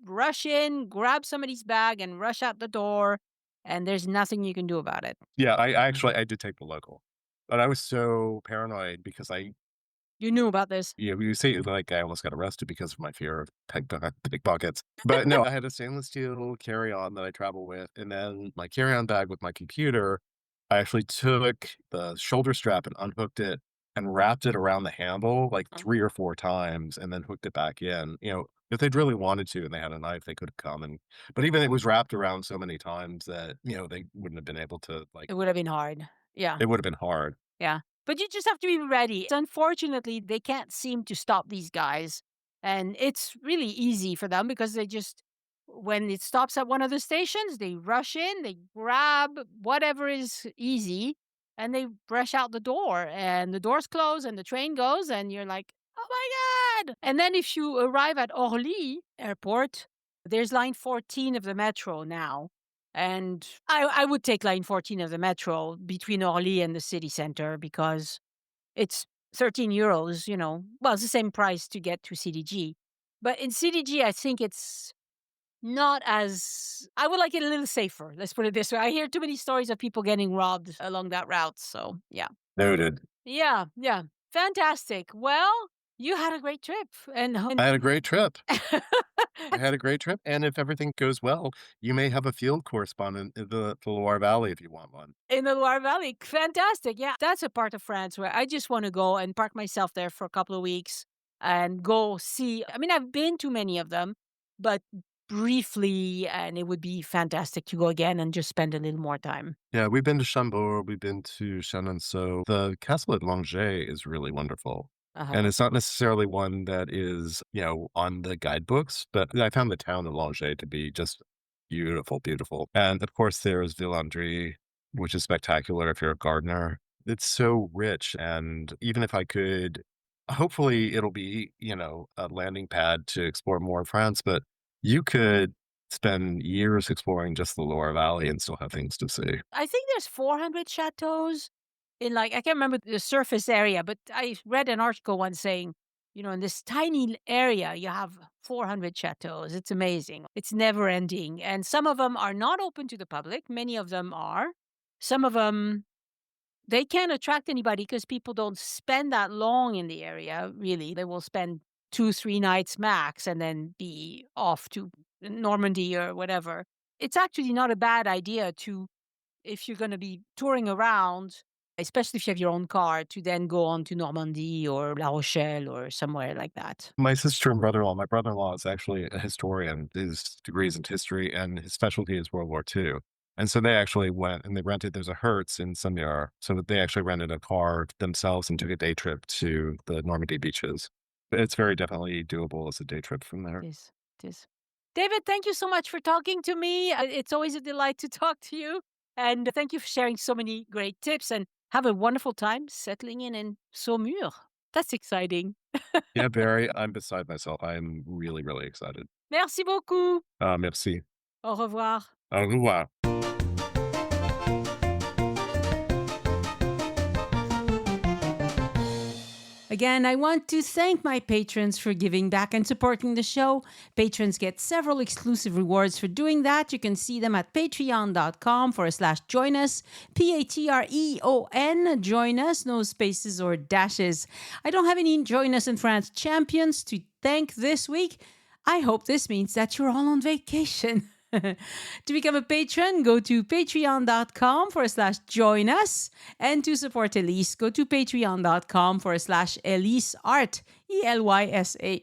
rush in, grab somebody's bag, and rush out the door, and there's nothing you can do about it. Yeah, I did take the local, but I was so paranoid because You knew about this. you say, like, I almost got arrested because of my fear of pickpockets. But no, I had a stainless steel carry-on that I travel with, and then my carry-on bag with my computer, I actually took the shoulder strap and unhooked it and wrapped it around the handle, like, 3 or 4 times and then hooked it back in. If they'd really wanted to and they had a knife, they could have come but even it was wrapped around so many times that, they wouldn't have been able to, like It would have been hard. Yeah, it would have been hard. yeah. But you just have to be ready. Unfortunately, they can't seem to stop these guys. And it's really easy for them because they just, when it stops at one of the stations, they rush in, they grab whatever is easy, and they rush out the door. And the doors close and the train goes, and you're like, oh my God. And then if you arrive at Orly airport, there's line 14 of the metro now. And I would take line 14 of the metro between Orly and the city center because it's 13 euros, Well, it's the same price to get to CDG. But in CDG, I think it's not as, I would like it a little safer. Let's put it this way. I hear too many stories of people getting robbed along that route. So, yeah. Noted. Yeah, yeah. Fantastic. Well, You had a great trip. I had a great trip. I had a great trip, and if everything goes well, you may have a field correspondent in the Loire Valley if you want one. In the Loire Valley. Fantastic. Yeah. That's a part of France where I just want to go and park myself there for a couple of weeks and go see. I mean, I've been to many of them, but briefly, and it would be fantastic to go again and just spend a little more time. Yeah, we've been to Chambord, we've been to Chenonceau. The castle at Langeais is really wonderful. Uh-huh. And it's not necessarily one that is, on the guidebooks, but I found the town of Langeais to be just beautiful, beautiful. And of course, there's Villandry, which is spectacular if you're a gardener. It's so rich. And even if I could, hopefully it'll be, a landing pad to explore more of France, but you could spend years exploring just the Loire Valley and still have things to see. I think there's 400 chateaus in like, I can't remember the surface area, but I read an article once saying, in this tiny area, you have 400 chateaus. It's amazing. It's never ending. And some of them are not open to the public. Many of them are. Some of them, they can't attract anybody because people don't spend that long in the area, really. They will spend 2, 3 nights max and then be off to Normandy or whatever. It's actually not a bad idea to, if you're going to be touring around, especially if you have your own car, to then go on to Normandy or La Rochelle or somewhere like that. My sister and brother-in-law, my brother-in-law is actually a historian. His degrees in history and his specialty is World War II. And so they actually went and they rented, there's a Hertz in Saumur. So they actually rented a car themselves and took a day trip to the Normandy beaches. But it's very definitely doable as a day trip from there. It is. It is. David, thank you so much for talking to me. It's always a delight to talk to you. And thank you for sharing so many great tips. And have a wonderful time settling in Saumur. That's exciting. Yeah, Barry, I'm beside myself. I'm really, really excited. Merci beaucoup. Merci. Au revoir. Au revoir. Again, I want to thank my patrons for giving back and supporting the show. Patrons get several exclusive rewards for doing that. You can see them at patreon.com/join us. Patreon, join us, no spaces or dashes. I don't have any Join Us in France champions to thank this week. I hope this means that you're all on vacation. To become a patron, go to patreon.com/join us. And to support Elise, go to patreon.com/EliseArt, ELYSART.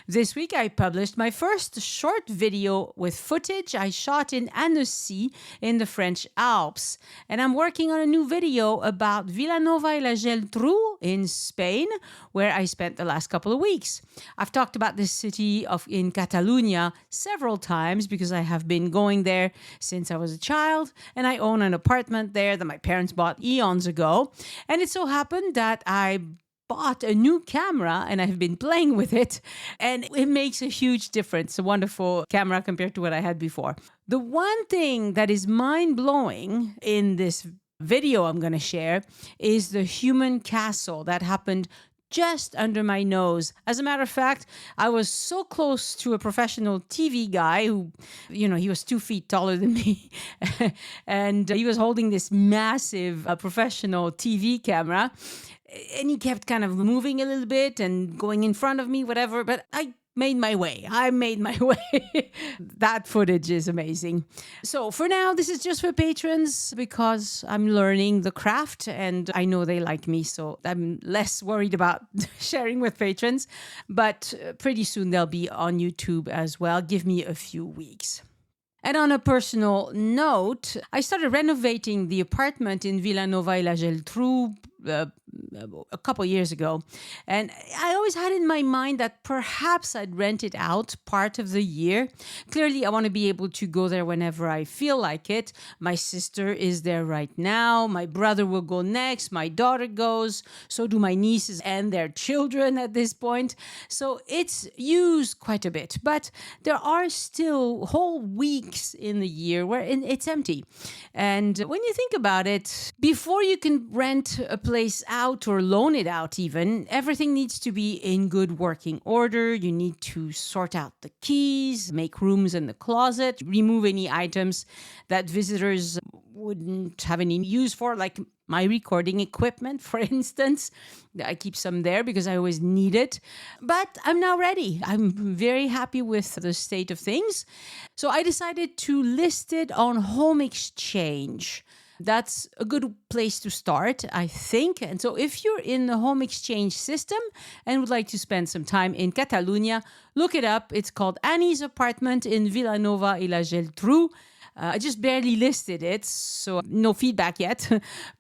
This week, I published my first short video with footage I shot in Annecy in the French Alps. And I'm working on a new video about Vilanova-i-la-Geltrú in Spain, where I spent the last couple of weeks. I've talked about this city in Catalonia several times because I have been going there since I was a child, and I own an apartment there that my parents bought eons ago. And it so happened that I bought a new camera and I've been playing with it, and it makes a huge difference. A wonderful camera compared to what I had before. The one thing that is mind-blowing in this video I'm going to share is the human castle that happened just under my nose. As a matter of fact, I was so close to a professional TV guy who, he was 2 feet taller than me. And he was holding this massive professional TV camera. And he kept kind of moving a little bit and going in front of me, whatever. But I made my way. That footage is amazing. So for now, this is just for patrons because I'm learning the craft and I know they like me. So I'm less worried about sharing with patrons. But pretty soon they'll be on YouTube as well. Give me a few weeks. And on a personal note, I started renovating the apartment in Vilanova-i-la-Geltrú a couple years ago. And I always had in my mind that perhaps I'd rent it out part of the year. Clearly, I want to be able to go there whenever I feel like it. My sister is there right now. My brother will go next. My daughter goes. So do my nieces and their children at this point. So it's used quite a bit. But there are still whole weeks in the year where it's empty. And when you think about it, before you can rent a place out or loan it out even, everything needs to be in good working order. You need to sort out the keys, make rooms in the closet, remove any items that visitors wouldn't have any use for, like my recording equipment, for instance. I keep some there because I always need it. But I'm now ready. I'm very happy with the state of things. So I decided to list it on Home Exchange. That's a good place to start, I think. And so if you're in the home exchange system and would like to spend some time in Catalonia, look it up. It's called Annie's Apartment in Vilanova i la Geltrú. I just barely listed it, so no feedback yet.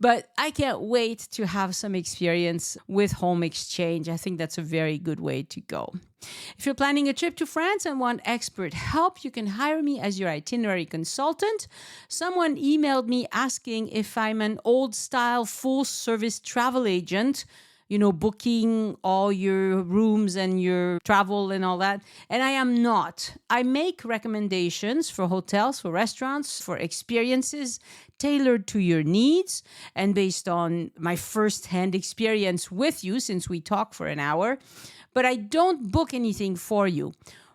But I can't wait to have some experience with home exchange. I think that's a very good way to go. If you're planning a trip to France and want expert help, you can hire me as your itinerary consultant. Someone emailed me asking if I'm an old-style full-service travel agent, booking all your rooms and your travel and all that. And I am not. I make recommendations for hotels, for restaurants, for experiences tailored to your needs and based on my first-hand experience with you, since we talk for an hour. But I don't book anything for you.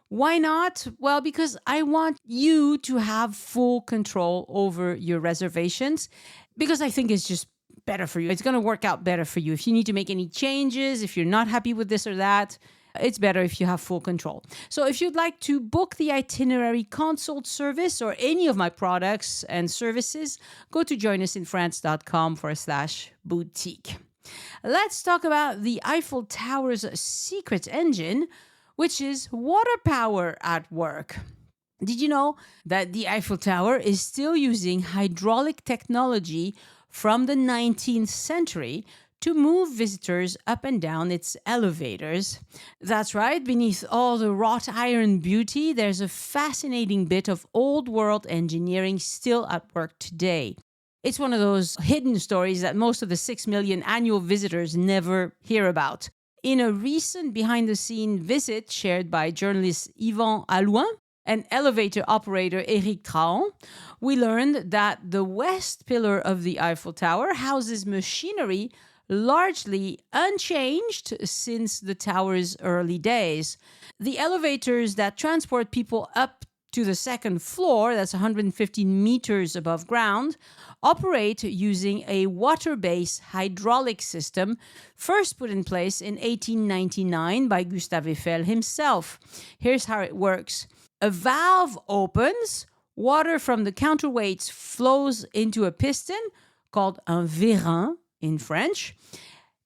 Why not? Well, because I want you to have full control over your reservations, because I think it's just better for you. It's going to work out better for you. If you need to make any changes, if you're not happy with this or that, it's better if you have full control. So if you'd like to book the itinerary consult service or any of my products and services, go to joinusinfrance.com/boutique. Let's talk about the Eiffel Tower's secret engine, which is water power at work. Did you know that the Eiffel Tower is still using hydraulic technology from the 19th century to move visitors up and down its elevators? That's right, beneath all the wrought iron beauty, there's a fascinating bit of old world engineering still at work today. It's one of those hidden stories that most of the 6 million annual visitors never hear about. In a recent behind-the-scene visit shared by journalist Yvan Allouin and elevator operator Éric Traon, we learned that the west pillar of the Eiffel Tower houses machinery largely unchanged since the tower's early days. The elevators that transport people up to the second floor, that's 115 meters above ground, operate using a water-based hydraulic system first put in place in 1899 by Gustave Eiffel himself. Here's how it works. A valve opens, water from the counterweights flows into a piston called un vérin in French,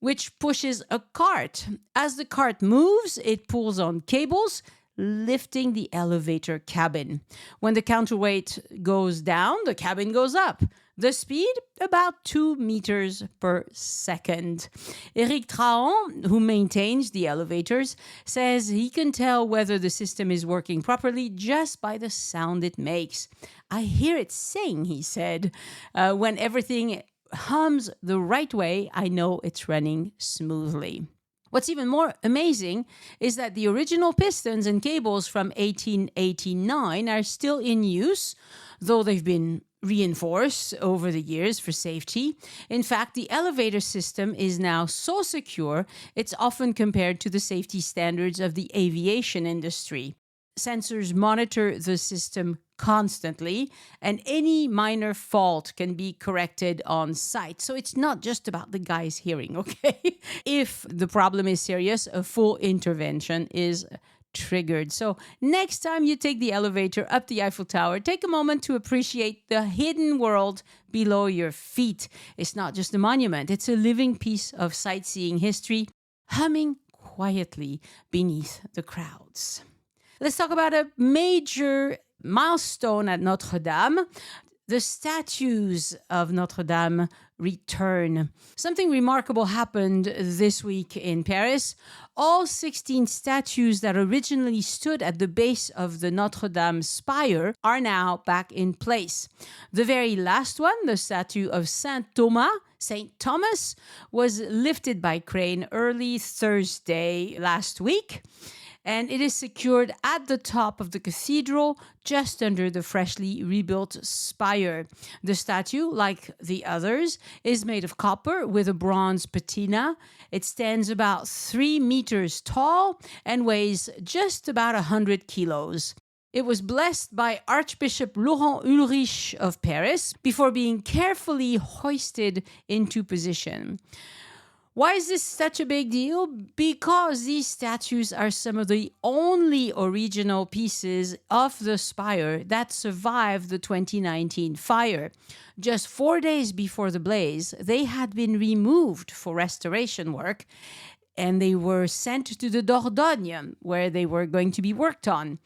which pushes a cart. As the cart moves, it pulls on cables, lifting the elevator cabin. When the counterweight goes down, the cabin goes up. The speed, about 2 meters per second. Éric Traon, who maintains the elevators, says he can tell whether the system is working properly just by the sound it makes. I hear it sing, he said. When everything hums the right way, I know it's running smoothly. What's even more amazing is that the original pistons and cables from 1889 are still in use, though they've been reinforced over the years for safety. In fact, the elevator system is now so secure, it's often compared to the safety standards of the aviation industry. Sensors monitor the system constantly, and any minor fault can be corrected on site. So it's not just about the guy's hearing, okay? If the problem is serious, a full intervention is triggered. So next time you take the elevator up the Eiffel Tower, take a moment to appreciate the hidden world below your feet. It's not just a monument, it's a living piece of sightseeing history, humming quietly beneath the crowds. Let's talk about a major milestone at Notre Dame. The statues of Notre Dame return. Something remarkable happened this week in Paris. All 16 statues that originally stood at the base of the Notre Dame spire are now back in place. The very last one, the statue of Saint Thomas, was lifted by crane early Thursday last week. And it is secured at the top of the cathedral, just under the freshly rebuilt spire. The statue, like the others, is made of copper with a bronze patina. It stands about 3 meters tall and weighs just about 100 kilos. It was blessed by Archbishop Laurent Ulrich of Paris before being carefully hoisted into position. Why is this such a big deal? Because these statues are some of the only original pieces of the spire that survived the 2019 fire. Just 4 days before the blaze, they had been removed for restoration work, and they were sent to the Dordogne, where they were going to be worked on.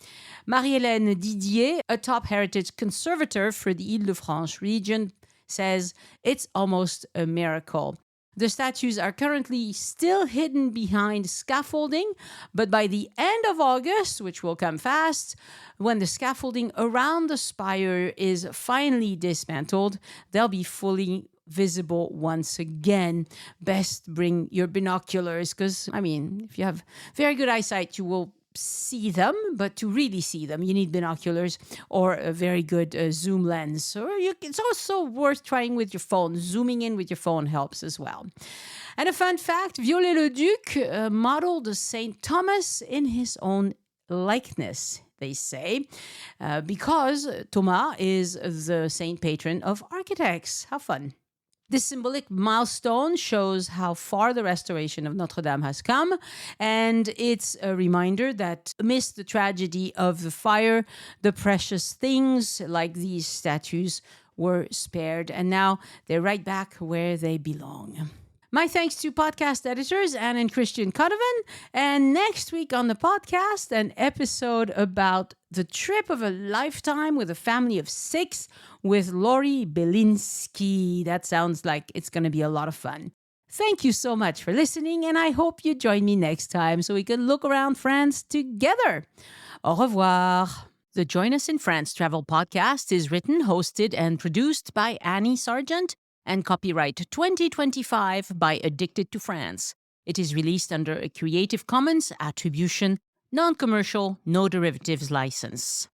Marie-Hélène Didier, a top heritage conservator for the Île-de-France region, says it's almost a miracle. The statues are currently still hidden behind scaffolding, but by the end of August, which will come fast, when the scaffolding around the spire is finally dismantled, they'll be fully visible once again. Best bring your binoculars because, if you have very good eyesight, you will see them, but to really see them, you need binoculars or a very good zoom lens. Or it's also worth trying with your phone. Zooming in with your phone helps as well. And a fun fact, Viollet-le-Duc modeled St. Thomas in his own likeness, they say, because Thomas is the saint patron of architects. How fun. This symbolic milestone shows how far the restoration of Notre Dame has come, and it's a reminder that amidst the tragedy of the fire, the precious things like these statues were spared, and now they're right back where they belong. My thanks to podcast editors Anne and Christian Codovan. And next week on the podcast, an episode about the trip of a lifetime with a family of 6 with Lori Belinsky. That sounds like it's going to be a lot of fun. Thank you so much for listening, and I hope you join me next time so we can look around France together. Au revoir. The Join Us in France Travel Podcast is written, hosted, and produced by Annie Sargent, and copyright 2025 by Addicted to France. It is released under a Creative Commons Attribution, Non-Commercial, No Derivatives license.